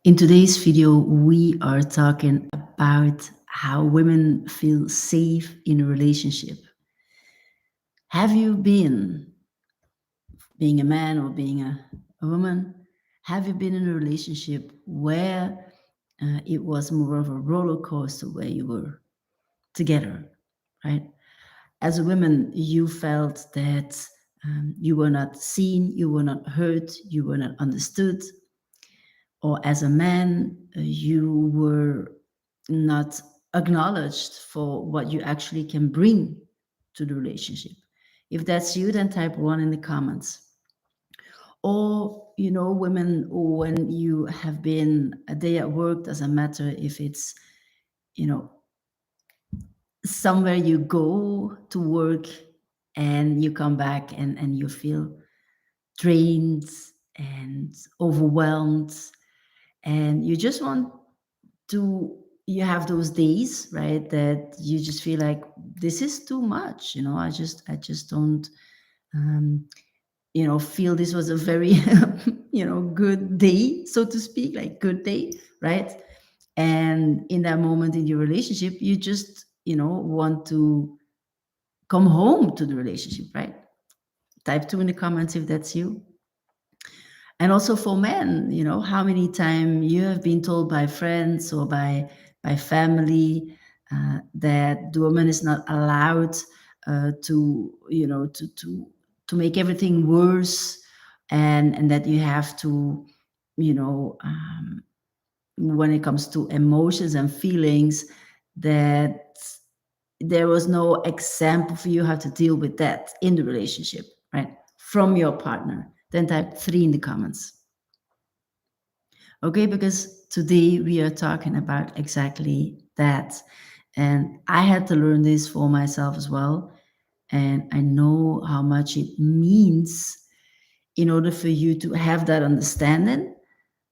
In today's video, we are talking about how women feel safe in a relationship. Have you been, being a man or being a woman, have you been in a relationship where it was more of a roller coaster where you were together, right? As a woman, you felt that you were not seen, you were not heard, you were not understood, or as a man, you were not acknowledged for what you actually can bring to the relationship. If that's you, then type one in the comments. Or, women, when you have been a day at work, doesn't matter if it's, you know, somewhere you go to work and you come back and you feel drained and overwhelmed and you just want to you have those days, right, that you just feel like this is too much. I just don't um feel this was a very good day, so to speak, like good day, right? And in that moment in your relationship, you just want to come home to the relationship, right? Type two in the comments if that's you. And also for men, how many times you have been told by friends or by family that the woman is not allowed to make everything worse, and that you have to you know um, when it comes to emotions and feelings, that there was no example for you how to deal with that in the relationship, right, from your partner. Then type three in the comments. Okay, because today we are talking about exactly that. And I had to learn this for myself as well. And I know how much it means in order for you to have that understanding,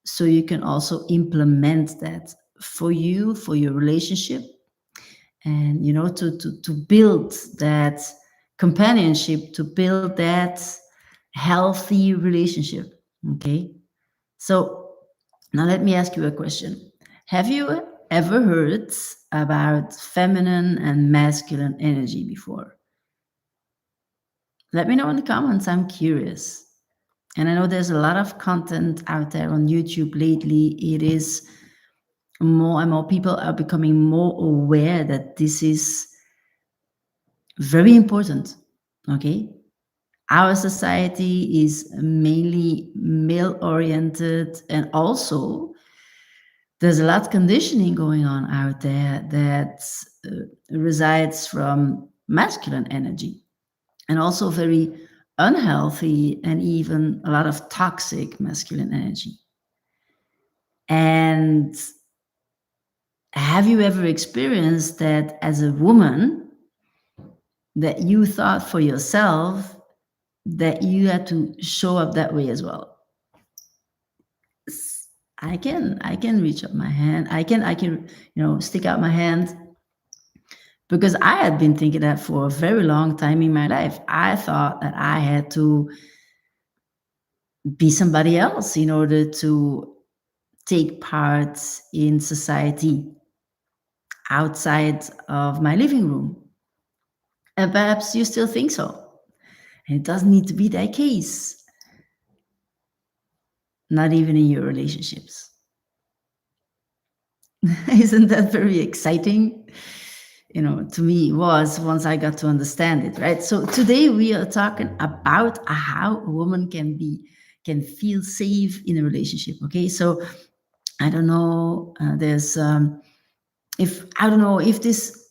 so you can also implement that for you, for your relationship, and to build that companionship, to build that healthy relationship. Okay, so now let me ask you a question. Have you ever heard about feminine and masculine energy before? Let me know in the comments. I'm curious. And I know there's a lot of content out there on YouTube lately. It is more and more people are becoming more aware that this is very important. Okay? Our society is mainly male oriented, and also there's a lot of conditioning going on out there that resides from masculine energy, and also very unhealthy and even a lot of toxic masculine energy. And have you ever experienced that as a woman, that you thought for yourself that you had to show up that way as well? I can reach up my hand. I can stick out my hand, because I had been thinking that for a very long time in my life. I thought that I had to be somebody else in order to take part in society outside of my living room. And perhaps you still think so. And it doesn't need to be that case, not even in your relationships. Isn't that very exciting? To me, it was, once I got to understand it, right? So today we are talking about how a woman can feel safe in a relationship. Okay, so I don't know. There's if I don't know if this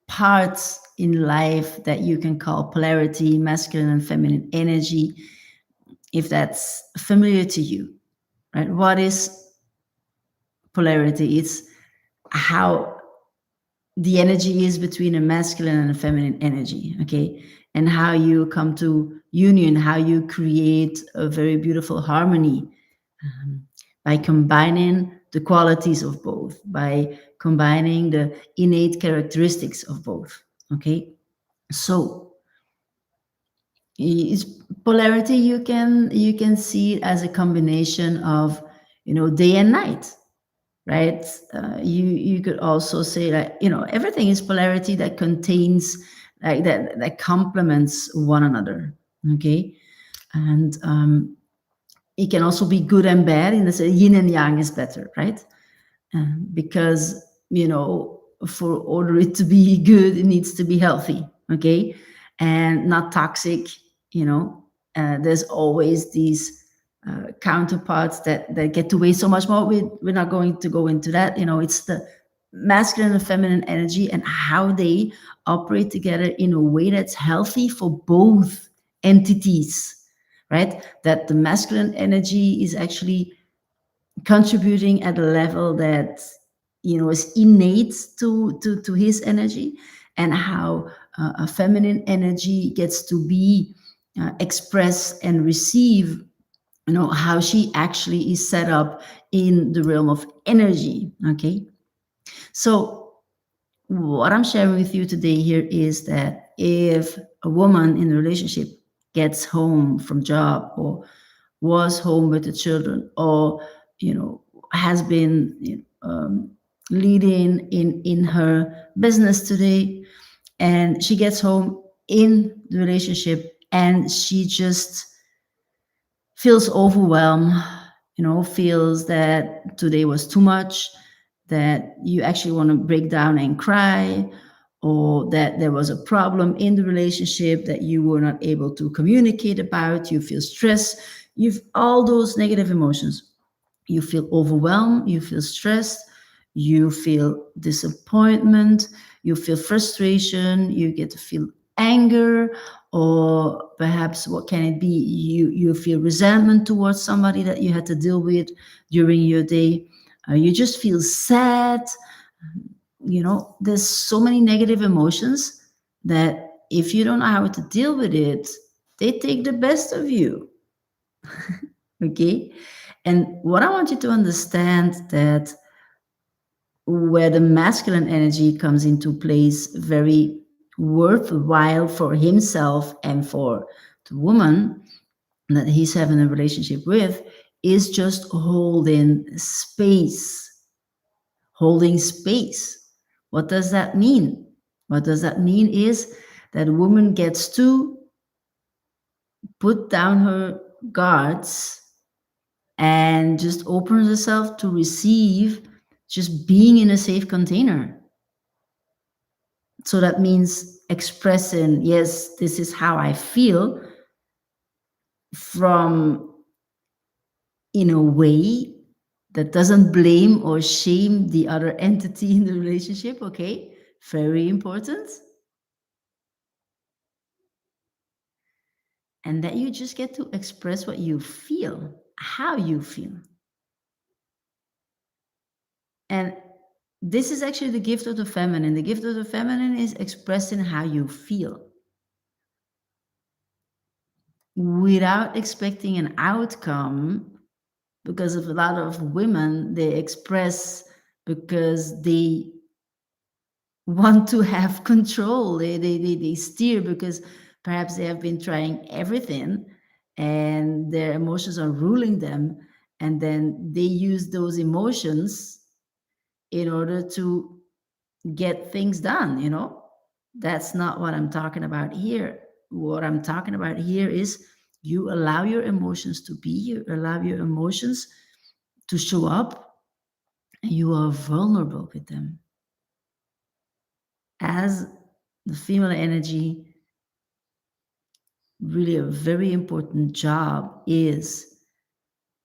parts in life that you can call polarity, masculine and feminine energy, if that's familiar to you, right? What is polarity? It's how the energy is between a masculine and a feminine energy, okay? And how you come to union, how you create a very beautiful harmony, um, by combining the qualities of both, by combining the innate characteristics of both, okay? So is polarity, you can see it as a combination of day and night, right? You could also say that everything is polarity that contains, like, that complements one another. Okay. And it can also be good and bad, in the sense yin and yang is better, right? Because for order it to be good, it needs to be healthy, okay, and not toxic. There's always these counterparts that get to weigh so much more. We're not going to go into that. It's the masculine and feminine energy and how they operate together in a way that's healthy for both entities, right? That the masculine energy is actually contributing at a level that is innate to his energy, and how a feminine energy gets to be express and receive, how she actually is set up in the realm of energy. Okay. So what I'm sharing with you today here is that if a woman in a relationship gets home from job, or was home with the children, or has been leading in her business today, and she gets home in the relationship and she just feels overwhelmed, feels that today was too much, that you actually want to break down and cry, or that there was a problem in the relationship that you were not able to communicate about, you feel stress, you've all those negative emotions. You feel overwhelmed, you feel stressed, you feel disappointment, you feel frustration, you get to feel anger, or perhaps what can it be? You feel resentment towards somebody that you had to deal with during your day. You just feel sad. There's so many negative emotions that if you don't know how to deal with it, they take the best of you. Okay. And what I want you to understand, that where the masculine energy comes into place, very worthwhile for himself and for the woman that he's having a relationship with, is just holding space. Holding space. What does that mean? What does that mean is that a woman gets to put down her guards and just opens herself to receive, just being in a safe container. So that means expressing, yes, this is how I feel, from in a way that doesn't blame or shame the other entity in the relationship. Okay, very important. And that you just get to express what you feel, how you feel. And this is actually the gift of the feminine. The gift of the feminine is expressing how you feel without expecting an outcome, because of a lot of women, they express because they want to have control. They steer because perhaps they have been trying everything and their emotions are ruling them. And then they use those emotions in order to get things done. That's not what I'm talking about here. What I'm talking about here is you allow your emotions to be, you allow your emotions to show up, and you are vulnerable with them. As the female energy, really a very important job is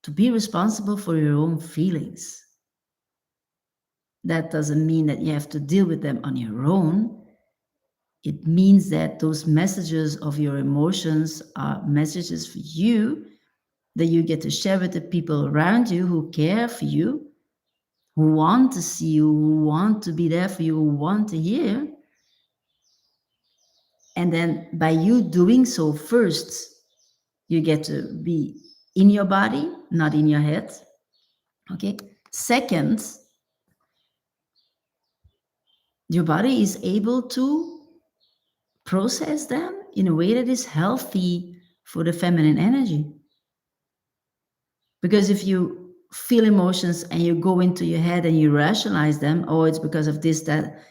to be responsible for your own feelings. That doesn't mean that you have to deal with them on your own. It means that those messages of your emotions are messages for you that you get to share with the people around you who care for you, who want to see you, who want to be there for you, who want to hear. And then by you doing so first, you get to be in your body, not in your head. Okay. Second, your body is able to process them in a way that is healthy for the feminine energy. Because if you feel emotions and you go into your head and you rationalize them, oh, it's because of this, that,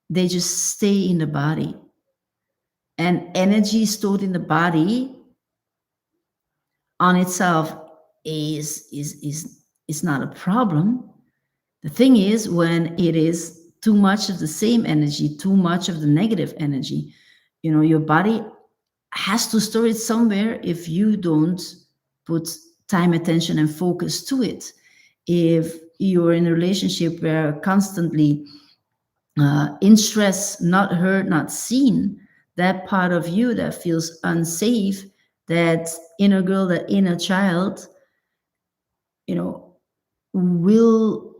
they just stay in the body. And energy stored in the body on itself is not a problem. The thing is, when it is too much of the same energy, too much of the negative energy, your body has to store it somewhere if you don't put time, attention, and focus to it. If you're in a relationship where constantly in stress, not heard, not seen, that part of you that feels unsafe, that inner girl, that inner child, will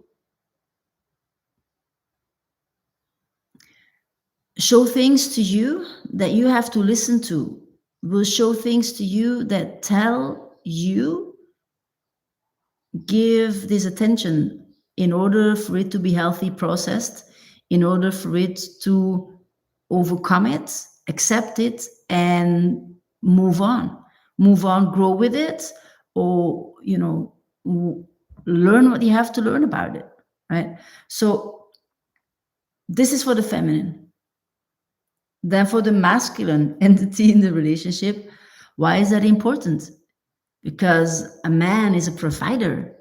show things to you that you have to listen to, will show things to you that tell you, give this attention in order for it to be healthy, processed, in order for it to overcome it, accept it, and move on. Move on, grow with it, or, learn what you have to learn about it, right? So, this is for the feminine. Then for the masculine entity in the relationship, why is that important? Because a man is a provider.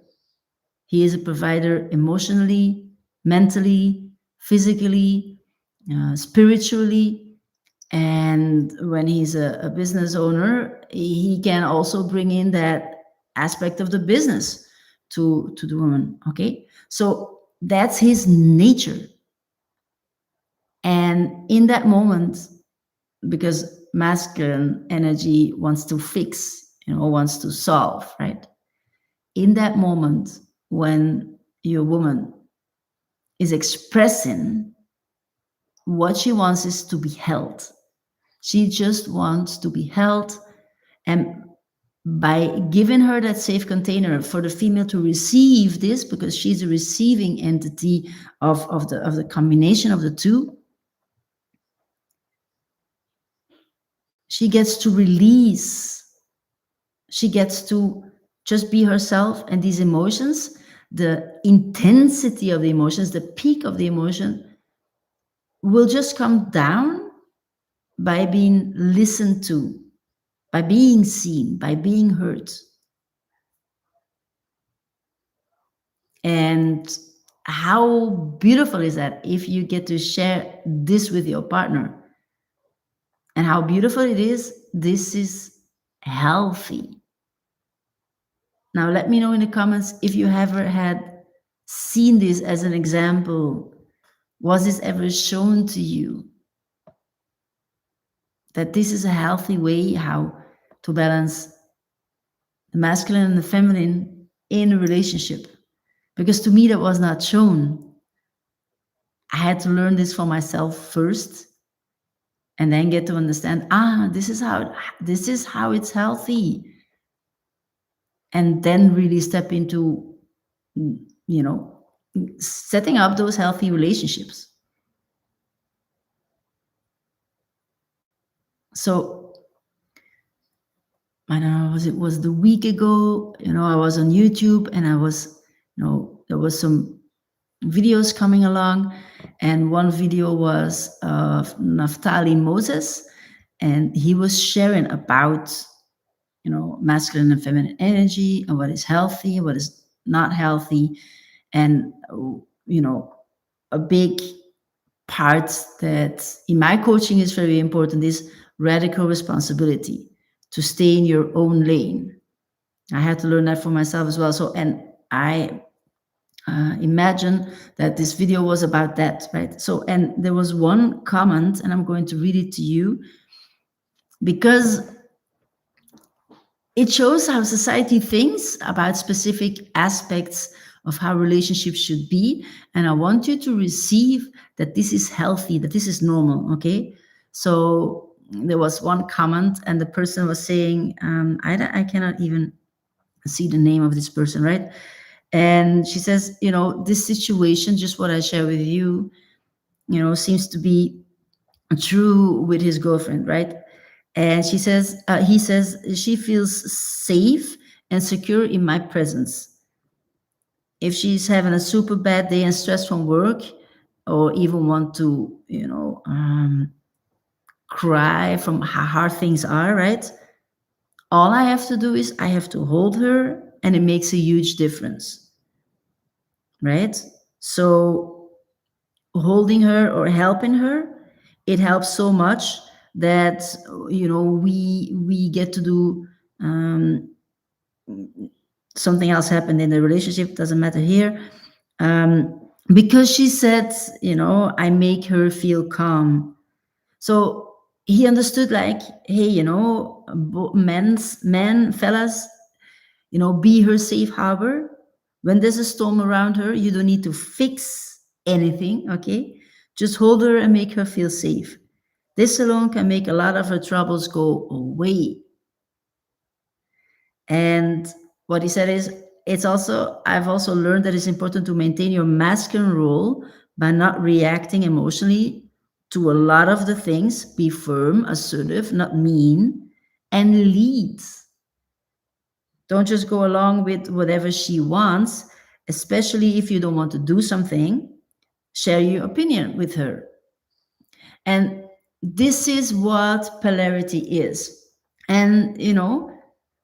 He is a provider emotionally, mentally, physically, spiritually. And when he's a business owner, he can also bring in that aspect of the business to the woman. Okay. So that's his nature. And in that moment, because masculine energy wants to fix, wants to solve, right? In that moment, when your woman is expressing, what she wants is to be held. She just wants to be held. And by giving her that safe container for the female to receive this, because she's a receiving entity of the combination of the two, she gets to release. She gets to just be herself, and these emotions, the intensity of the emotions, the peak of the emotion, will just come down by being listened to, by being seen, by being heard. And how beautiful is that if you get to share this with your partner? And how beautiful it is, this is healthy. Now, let me know in the comments if you ever had seen this as an example. Was this ever shown to you? That this is a healthy way how to balance the masculine and the feminine in a relationship. Because to me, that was not shown. I had to learn this for myself first, and then get to understand, this is how it's healthy. And then really step into, setting up those healthy relationships. So, I don't know, it was the week ago, I was on YouTube, and I was, there was some videos coming along, and one video was of Naftali Moses, and he was sharing about, masculine and feminine energy, and what is healthy, what is not healthy. And, a big part that in my coaching is very important is radical responsibility, to stay in your own lane. I had to learn that for myself as well. So, and I imagine that this video was about that, right? So, and there was one comment, and I'm going to read it to you, because it shows how society thinks about specific aspects of how relationships should be. And I want you to receive that this is healthy, that this is normal, okay? So there was one comment, and the person was saying, I cannot even see the name of this person, right? And she says, this situation, just what I share with you, seems to be true with his girlfriend, right? And he says, she feels safe and secure in my presence. if she's having a super bad day and stress from work, or even want to, cry from how hard things are, right? All I have to do is I have to hold her, and it makes a huge difference, right? So holding her or helping her, it helps so much that we get to do something else happened in the relationship, doesn't matter here. Because she said, I make her feel calm. So he understood, like, hey, fellas, be her safe harbor. When there's a storm around her, you don't need to fix anything, okay? Just hold her and make her feel safe. This alone can make a lot of her troubles go away. And what he said is, I've also learned that it's important to maintain your masculine role by not reacting emotionally to a lot of the things. Be firm, assertive, not mean, and lead. Don't just go along with whatever she wants, especially if you don't want to do something. Share your opinion with her. And this is what polarity is. And,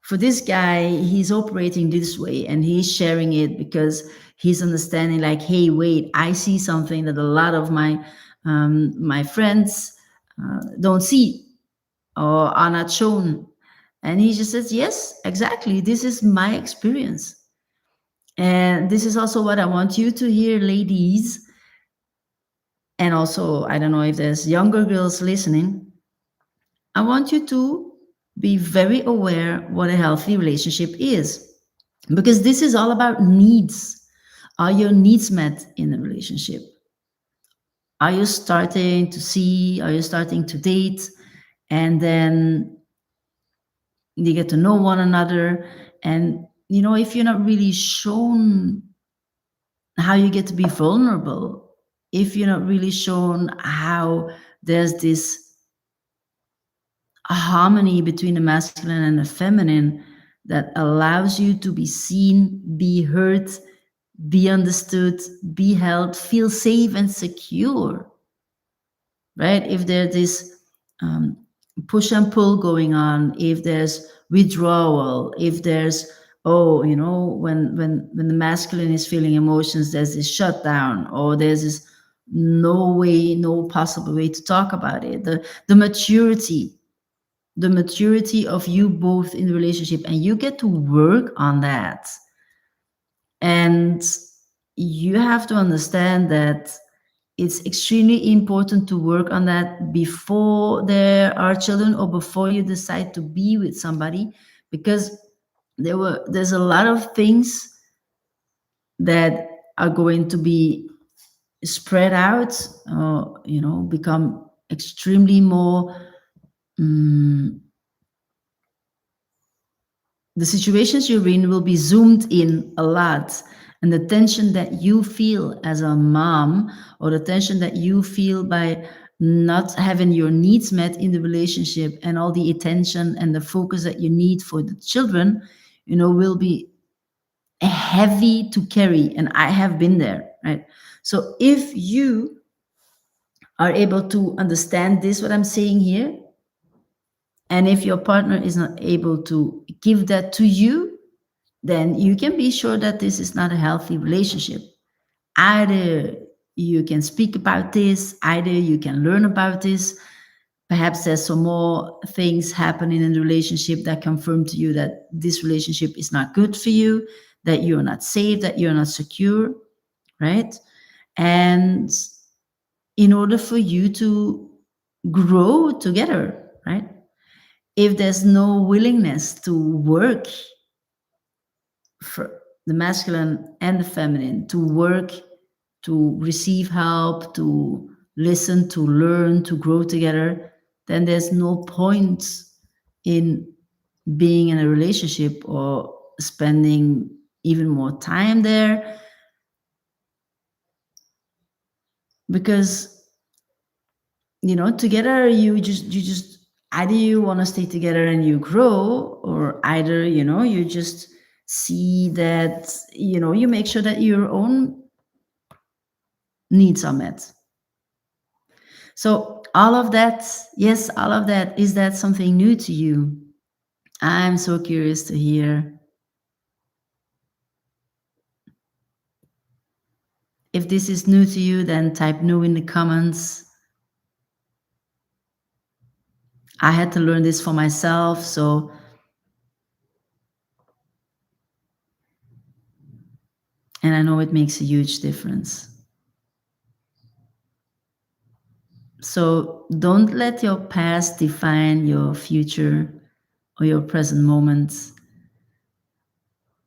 for this guy, he's operating this way and he's sharing it because he's understanding, like, hey, wait, I see something that a lot of my friends don't see or are not shown. And he just says, yes, exactly. This is my experience. And this is also what I want you to hear, ladies. And also, I don't know if there's younger girls listening. I want you to be very aware what a healthy relationship is, because this is all about needs. Are your needs met in a relationship? Are you starting to see? Are you starting to date? And then you get to know one another. And, if you're not really shown how you get to be vulnerable, if you're not really shown how there's this harmony between the masculine and the feminine that allows you to be seen, be heard, be understood, be held, feel safe and secure, right? If there's this push and pull going on, if there's withdrawal, if there's, when the masculine is feeling emotions, there's this shutdown, or there's this no way, no possible way to talk about it. The maturity of you both in the relationship, and you get to work on that. And you have to understand that it's extremely important to work on that before there are children or before you decide to be with somebody, because there's a lot of things that are going to be spread out, become extremely more the situations you're in will be zoomed in a lot. And the tension that you feel as a mom, or the tension that you feel by not having your needs met in the relationship, and all the attention and the focus that you need for the children, will be heavy to carry. And I have been there, right? So if you are able to understand this, what I'm saying here, and if your partner is not able to give that to you, then you can be sure that this is not a healthy relationship. Either you can speak about this, either you can learn about this. Perhaps there's some more things happening in the relationship that confirm to you that this relationship is not good for you, that you're not safe, that you're not secure, right? And in order for you to grow together, right? If there's no willingness to work for the masculine and the feminine, to work, to receive help, to listen, to learn, to grow together, then there's no point in being in a relationship or spending even more time there, because together you just either you want to stay together and you grow, or either you just See that, you make sure that your own needs are met. So all of that, yes, all of that, is that something new to you? I'm so curious to hear. If this is new to you, then type new in the comments. I had to learn this for myself, and I know it makes a huge difference. So don't let your past define your future or your present moments.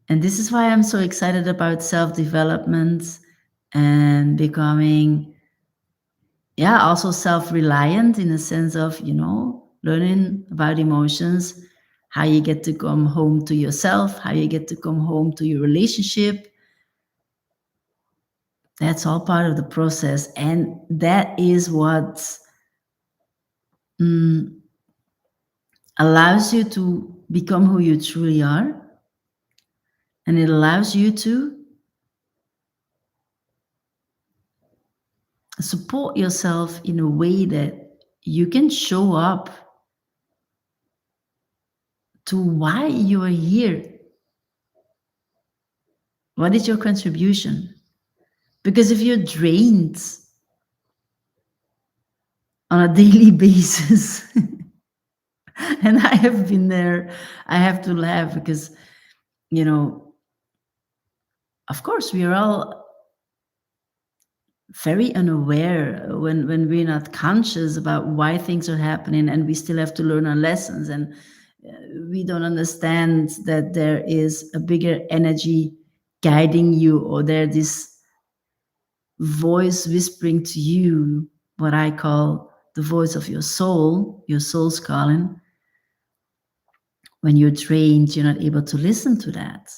And this is why I'm so excited about self-development and becoming, yeah, also self-reliant, in the sense of, learning about emotions, how you get to come home to yourself, how you get to come home to your relationship. That's all part of the process. And that is what mm, allows you to become who you truly are. And it allows you to support yourself in a way that you can show up to why you are here. What is your contribution? Because if you're drained on a daily basis, and I have been there, I have to laugh because, of course, we are all very unaware when we're not conscious about why things are happening, and we still have to learn our lessons, and we don't understand that there is a bigger energy guiding you, or there's this voice whispering to you, what I call the voice of your soul's calling. When you're trained, you're not able to listen to that.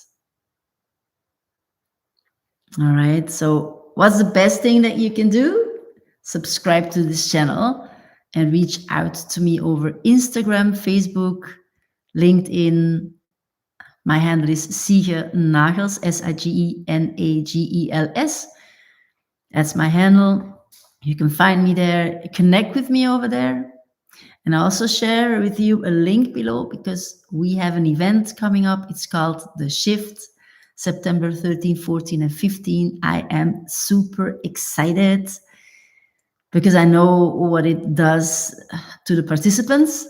All right. So what's the best thing that you can do? Subscribe to this channel and reach out to me over Instagram, Facebook, LinkedIn. My handle is Sige Nagels, Sigenagels. That's my handle. You can find me there, connect with me over there. And I also share with you a link below, because we have an event coming up. It's called The Shift, September 13, 14, and 15. I am super excited because I know what it does to the participants.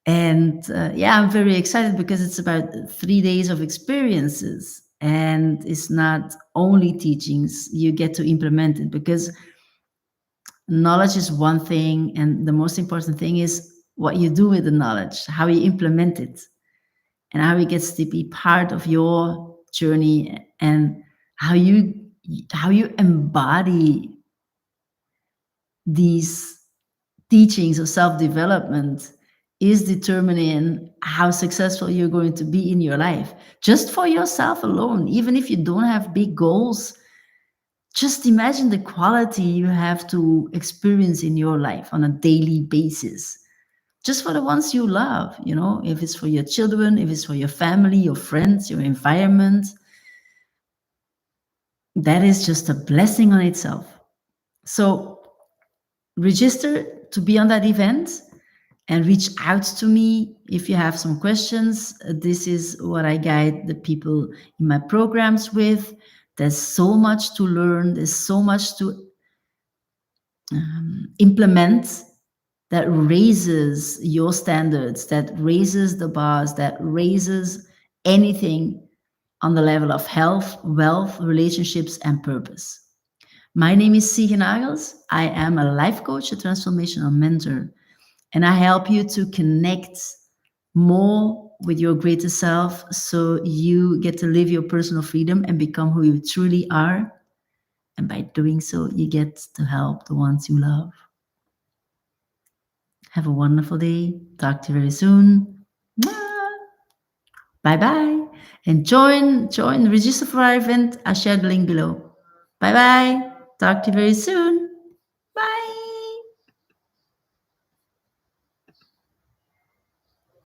And yeah, I'm very excited because it's about 3 days of experiences, and it's not only teachings. You get to implement it, because knowledge is one thing, and the most important thing is what you do with the knowledge, how you implement it, and how it gets to be part of your journey, and how you embody these teachings of self-development is determining how successful you're going to be in your life, just for yourself alone. Even if you don't have big goals, just imagine the quality you have to experience in your life on a daily basis, just for the ones you love. If it's for your children, if it's for your family, your friends, your environment, that is just a blessing on itself. So register to be on that event and reach out to me if you have some questions. This is what I guide the people in my programs with. There's so much to learn. There's so much to implement that raises your standards, that raises the bars, that raises anything on the level of health, wealth, relationships, and purpose. My name is Sige Nagels. I am a life coach, a transformational mentor, and I help you to connect more with your greater self, so you get to live your personal freedom and become who you truly are. And by doing so, you get to help the ones you love. Have a wonderful day. Talk to you very soon. Bye bye. And join, register for our event. I'll share the link below. Bye bye. Talk to you very soon.